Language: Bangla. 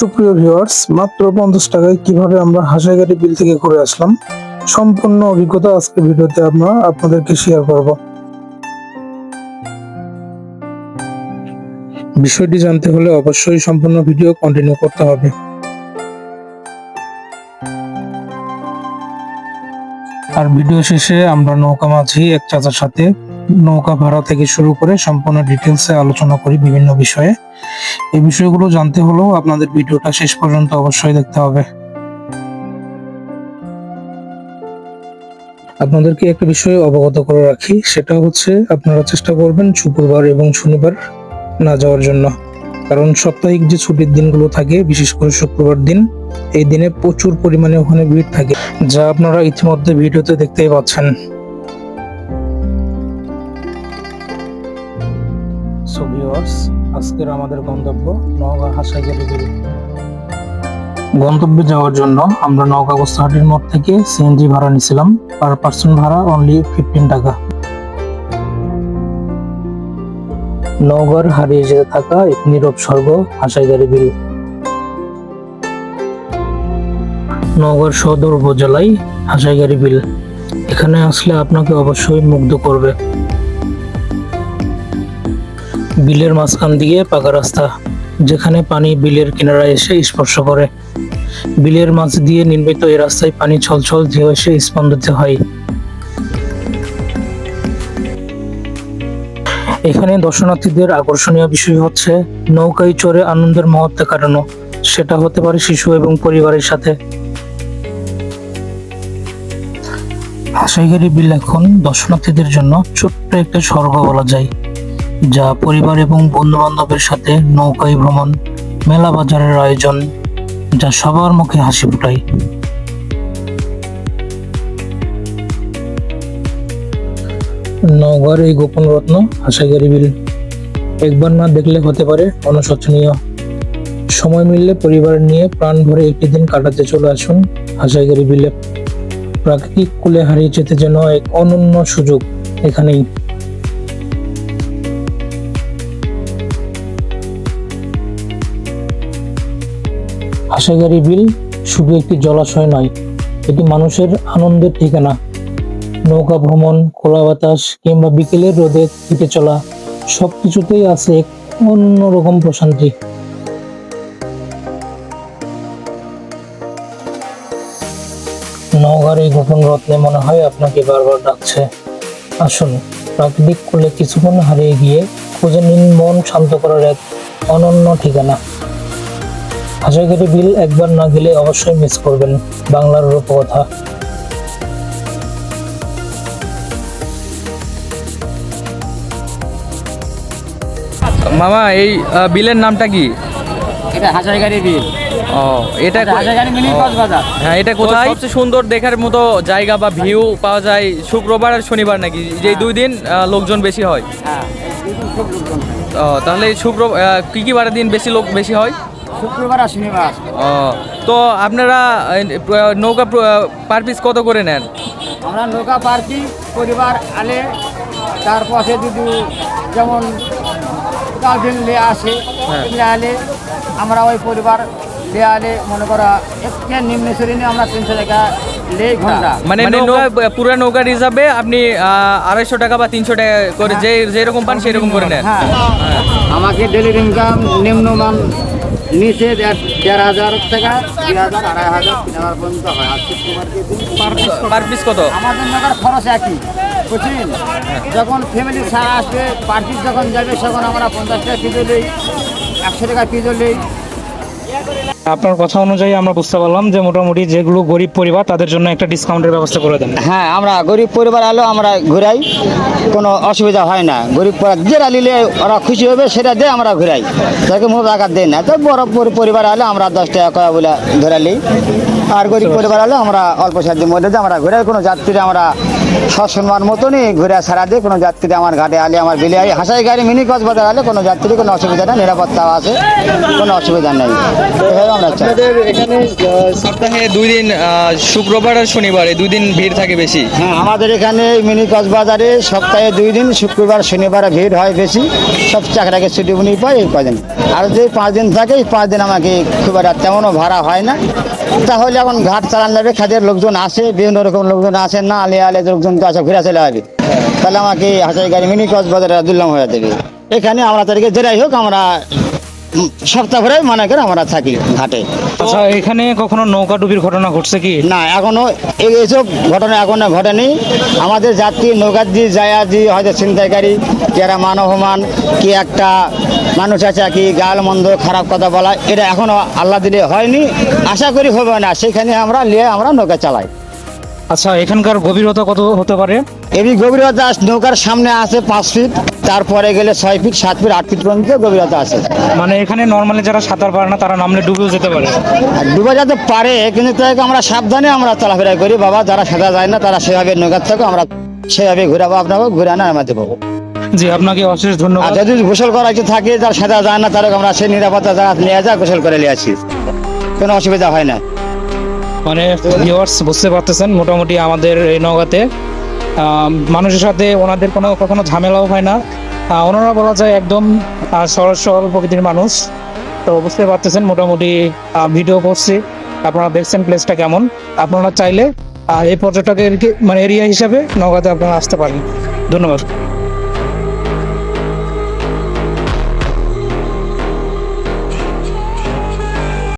সুপ্রিয় ভিউয়ার্স, মাত্র 50 টাকায় কিভাবে আমরা হাসাইগাড়ি বিল থেকে ঘুরে আসলাম সম্পূর্ণ অভিজ্ঞতা আজকে ভিডিওতে আমরা আপনাদেরকে শেয়ার করব। বিষয়টি জানতে হলে অবশ্যই সম্পূর্ণ ভিডিও কন্টিনিউ করতে হবে। আর ভিডিও শেষে আমরা নৌকা মাঝি এক চাচার সাথে নৌকা ভাড়া থেকে শুরু করে সম্পূর্ণ ডিটেলসে আলোচনা করি বিভিন্ন বিষয়ে। এই বিষয়গুলো জানতে হলেও আপনাদের ভিডিওটা শেষ পর্যন্ত অবশ্যই দেখতে হবে। আপনাদেরকে একটা বিষয়ে অবগত করে রাখি, সেটা হচ্ছে আপনারা চেষ্টা করবেন শুক্রবার এবং শনিবার না যাওয়ার জন্য, কারণ সাপ্তাহিক যে ছুটির দিনগুলো থাকে বিশেষ করে শুক্রবার দিন, এই দিনে প্রচুর পরিমাণে ওখানে ভিড় থাকে, যা আপনারা ইতিমধ্যে ভিডিওতে দেখতেই পাচ্ছেন। সো ভিউয়ার্স, আজকের আমাদের গন্তব্য নওগাঁ হাসাইগাড়ি বিল। গন্তব্যে যাওয়ার জন্য আমরা নওগাঁ গোস্তাহাটির মোড় থেকে সিএনজি ভাড়া নিয়েছিলাম। পার পার্সন ভাড়া অনলি 15 টাকা। নওগাঁর হারিয়ে যেতে থাকা এক নীরব স্বর্গ হাসাইগাড়ি বিল। নওগাঁর সদর উপজেলায় হাসাইগাড়ি বিল। এখানে আসলে আপনাকে অবশ্যই মুগ্ধ করবে। বিলের মাঝখান দিয়ে পাকা রাস্তা, যেখানে পানি বিলের কিনারায় এসে স্পর্শ করে। বিলের মাঝ দিয়ে নির্মিত এই রাস্তায় পানি ছলছল ঢেউ এসে স্পন্দিত হয়। এখানে দর্শনার্থীদের আকর্ষণীয় বিষয় হচ্ছে নৌকায় চড়ে আনন্দের মুহূর্তে কাটানো, সেটা হতে পারে শিশু এবং পরিবারের সাথে। হাসাইগাড়ি বিল এখন দর্শনার্থীদের জন্য ছোট্ট একটা স্বর্গ বলা যায়, যা পরিবার এবং বন্ধু বান্ধবের সাথে নৌকায় ভ্রমণ, মেলা বাজারের আয়োজন, যা সবার মুখে হাসি ফোটায়। নওগাঁর এই গোপন রত্ন হাসাইগাড়ি বিল একবার না দেখলে হতে পারে অনশোচনীয়। সময় মিললে পরিবার নিয়ে প্রাণ ভরে একটি দিন কাটাতে চলে আসুন হাসাইগাড়ি বিলে। প্রাকৃতিক কোলে হারিয়ে যেতে যেন এক অনন্য সুযোগ এখানেই। হাসাইগাড়ি বিল শুধু একটি জলাশয় নয়, এটি মানুষের আনন্দের ঠিকানা। নৌকা ভ্রমণ, খোলা বাতাস কিংবা বিকেলের রোদে হেঁটে চলা, সবকিছুতেই আছে এক অন্যরকম প্রশান্তি। নওগাঁর এই গোপন রত্নে মনে হয় আপনাকে বারবার ডাকছে। আসুন, প্রাকৃতিক কোলে কিছুক্ষণ হারিয়ে গিয়ে খুঁজে নিন মন শান্ত করার এক অনন্য ঠিকানা। হাসাইগাড়ি বিল একবার না গেলে অবশ্যই মিস করবেন বাংলার রূপকথা। মামা, এই বিলের নামটা কি? এটা হাসাইগাড়ি বিল। ও, এটা হাসাইগাড়ি মিনি কক্সবাজার। হ্যাঁ, এটা কোথায়? সবচেয়ে সুন্দর দেখার মতো জায়গা বা ভিউ পাওয়া যায় শুক্রবার আর শনিবার নাকি? যে দুই দিন লোকজন বেশি হয়। হ্যাঁ, ও, তাহলে কি কি বারের দিন বেশি লোক বেশি হয়? শুক্রবার আর শনিবার। ও, তো আপনারা নৌকা পার পিস কত করে নেন? আমরা নৌকা পার্টি পরিবার আলে, তারপরে যদি যেমন গার্লফ্রেন্ড লে আসে আলে, আমরা ওই পরিবার লে আলে মনে করা একটা নিম্ন শ্রেণী আমরা 300 টাকা লে ঘন্টা। মানে পুরো নৌকা রিজার্ভে আপনি 250 টাকা বা 300 টাকা করে যেরকম পান সেরকম করে নেন। হ্যাঁ, আমাকে ডেলি ইনকাম নিম্নমান নিচে 1,500 টাকা, 2,000, 2,500, 3,000 পর্যন্ত হয়। আর পার পিস কত? আমাদের নৌকার খরচ একই, বুঝছেন? যখন ফ্যামিলি ছাড়া আসবে, পার্টি যখন যাবে, তখন আমরা 50 টাকা পিজো নেই, 100 টাকা পিজো নেই। আপনার কথা অনুযায়ী আমরা বুঝতে পারলাম যে মোটামুটি যেগুলো গরিব পরিবার তাদের জন্য একটা ডিসকাউন্টের ব্যবস্থা করে দেন। হ্যাঁ, আমরা গরিব পরিবার আলো আমরা ঘুরাই, কোনো অসুবিধা হয় না। গরিব যেটা নিলে ওরা খুশি হবে সেটা দিয়ে আমরা ঘুরাই, তাকে মুখ আঘাত দেয় না। তো বড় পরিবার আলো আমরা 10 টাকা কয়া বলে ধরালি, আর গরিব পরিবার আলো আমরা অল্প সাধ্যের মধ্যে দিয়ে আমরা ঘুরাই। কোনো যাত্রী আমরা সসম্মান মতনই ঘুরে ছাড়া দিয়ে, কোনো যাত্রী আমার ঘাটে আলে, আমার বিলে আলে, হাসাইগাড়ি মিনি কক্সবাজার আলে কোনো যাত্রী কোনো অসুবিধা নেই, নিরাপত্তাও আছে, কোনো অসুবিধা নেই। আপনাদের এখানে সপ্তাহে 2 দিন শুক্রবার আর শনিবার, এই 2 দিন ভিড় থাকে বেশি। হ্যাঁ, আমাদের এখানে মিনি কক্সবাজারে সপ্তাহে 2 দিন শুক্রবার শনিবার ভিড় হয় বেশি। সব চাকরাকে ছুটি বুনি পায় এই কদিন। আর যে 5 দিন থাকে এই 5 দিন আমাকে খুব একটা তেমনও ভাড়া হয় না। তাহলে এখন ঘাট চালান যাবে, খাদের লোকজন আসে, বিভিন্ন রকম লোকজন আসে, না আলে আলে লোকজন তো আসে, ঘুরে চলে যাবে। তাহলে আমাকে হাজার গাড়ি মিনি কক্সবাজারে দুর্লভ হয়ে দেবে। এখানে আমরা তাদেরকে যেটাই হোক আমরা সপ্তাহ ভরে মনে করে আমরা থাকি ঘাটে। আচ্ছা, এখানে কখনো নৌকা ডুবির ঘটনা ঘটছে কি? না, এখনো এইসব ঘটনা এখনো ঘটেনি। আমাদের যাত্রী নৌকা দিয়ে যায় দিয়ে হয়তো ছিনতাইকারী, যারা মানবমান কি একটা মানুষ আছে কি গাল মন্দ খারাপ কথা বলা, এটা এখনো আল্লাহ দিলে হয়নি, আশা করি হবে না। সেখানে আমরা নিয়ে আমরা নৌকা চালাই। আচ্ছা, এখানকার গভীরতা কত হতে পারে? এমনি গভীরতা নৌকার সামনে আছে 5 ফিট, তারপরে গেলে 6 ফিট, 7 ফিট, 8 ফিট পর্যন্ত গভীরতা আছে। মানে এখানে নর্মালি যারা সাঁতার পারে না তারা নামলে ডুবেও যেতে পারে। আর ডুবে যেতে পারে, কিন্তু তাকে আমরা সাবধানে আমরা চলাফেরা করি। বাবা যারা সাঁতার যায় না তারা সেভাবে নৌকার থেকে আমরা সেভাবে ঘুরাবো, আপনাকে ঘুরে আনা নামাতে পাবো। জি, আপনাকে অশেষ আর ধন্যবাদ। যদি গোসল করা কিছু থাকে, যারা সাঁতার যায় না তারা আমরা সেই নিরাপত্তা জায়গা নিয়ে যা গোসল করে নিয়ে আসি, কোনো অসুবিধা হয় না। মানে ভিউয়ার্স বুঝতে পারতেছেন, মোটামুটি আমাদের এই নওগাঁতে মানুষের সাথে ওনাদের কখনো ঝামেলাও হয় না। ওনারা বলা যায় একদম সরল সরল প্রকৃতির মানুষ। তো বুঝতে পারতেছেন, মোটামুটি ভিডিও করছি, আপনারা দেখছেন প্লেসটা কেমন। আপনারা চাইলে এই পর্যটকের মানে এরিয়া হিসাবে নওগাঁতে আপনারা আসতে পারেন। ধন্যবাদ।